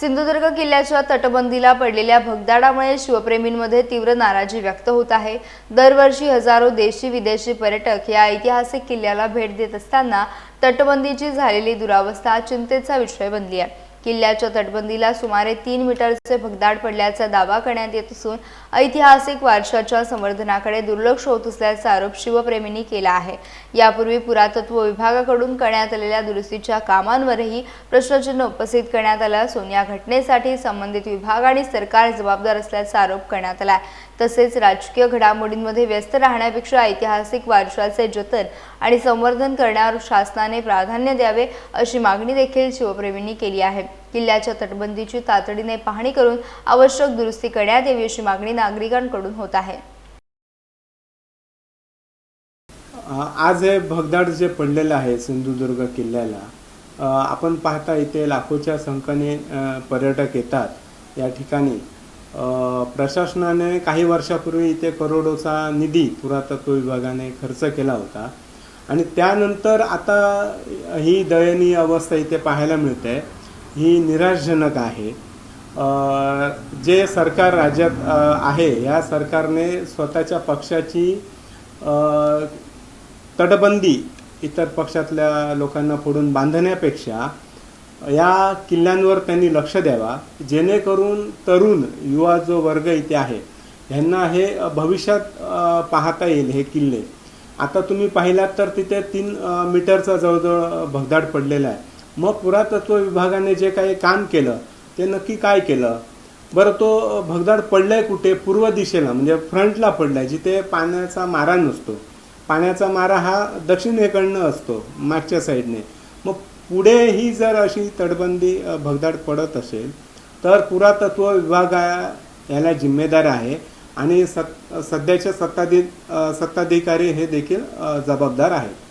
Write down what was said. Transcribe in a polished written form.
सिंधुदुर्ग किल्ल्याच्या तटबंदीला पडलेल्या भगदाडामुळे शिवप्रेमींमध्ये तीव्र नाराजी व्यक्त होत आहे। दरवर्षी हजारो देशी विदेशी पर्यटक या ऐतिहासिक किल्ल्याला भेट देत असताना तटबंदीची झालेली दुरावस्था चिंतेचा विषय बनली आहे। किल्ल्याच्या तटबंदीला सुमारे 3 मीटरचे भगदाड पडल्याचा दावा करण्यात येत असून ऐतिहासिक वारशाच्या संवर्धनाकडे दुर्लक्ष होत असल्याचा आरोप शिवप्रेमींनी केला आहे। यापूर्वी पुरातत्व विभागाकडून करण्यात आलेल्या दुरुस्तीच्या कामांवरही प्रश्नचिन्ह उपस्थित करण्यात आलं असून या घटनेसाठी संबंधित विभाग आणि सरकार जबाबदार असल्याचा आरोप करण्यात आला आहे। तसेच राजकीय घडामोडींमध्ये व्यस्त राहण्यापेक्षा ऐतिहासिक वारशाचे जतन आणि संवर्धन करण्यावर शासनाने प्राधान्य द्यावे अशी मागणी देखील शिवप्रेमींनी केली आहे। किल्ल्याच्या तटबंदीची तातडीने पाहणी करून आवश्यक दुरुस्ती करण्यात यावी अशी मागणी नागरिकांकडून होत आहे। आज हे भगदाड जे पडलेलं आहे सिंधुदुर्ग किल्ल्याला, आपण पाहता इथे लाखोच्या संख्येने पर्यटक येतात। या ठिकाणी प्रशासनाने काही वर्षापूर्वी इथे करोडोचा निधी पुरातत्व विभागाने खर्च केला होता आणि त्यानंतर आता ही दयनीय अवस्था इथे पाहायला मिळते। ही निराशाजनक आहे। जे सरकार राज्यात आहे या सरकारने स्वतःच्या पक्षाची तटबंदी इतर पक्षातल्या लोकांना फोडून बांधण्यापेक्षा या किल्ल्यांवर त्यांनी लक्ष द्यावा, जेणेकरून तरुण युवा जो वर्ग इथे आहे यांना हे भविष्यात पाहता येईल। हे किल्ले आता तुम्ही पाहिलात तर तिथे 3 मीटरचा जवळजवळ भगदाड पडलेला आहे। मग पुरातत्व विभागाने जे काही काम केलं ते नक्की काय केलं बरं? तो भगदाड पडलाय कुठे? पूर्व दिशेला, म्हणजे फ्रंटला पडलाय, जिथे पाण्याचा मारा नसतो। पाण्याचा मारा हा दक्षिणेकडनं असतो, मागच्या साईडने। मग पुढेही जर अशी तटबंदी भगदाड पडत असेल तर पुरातत्व विभाग याला जिम्मेदार आहे आणि सध्याचे सत्ताधिकारी हे देखील जबाबदार आहेत।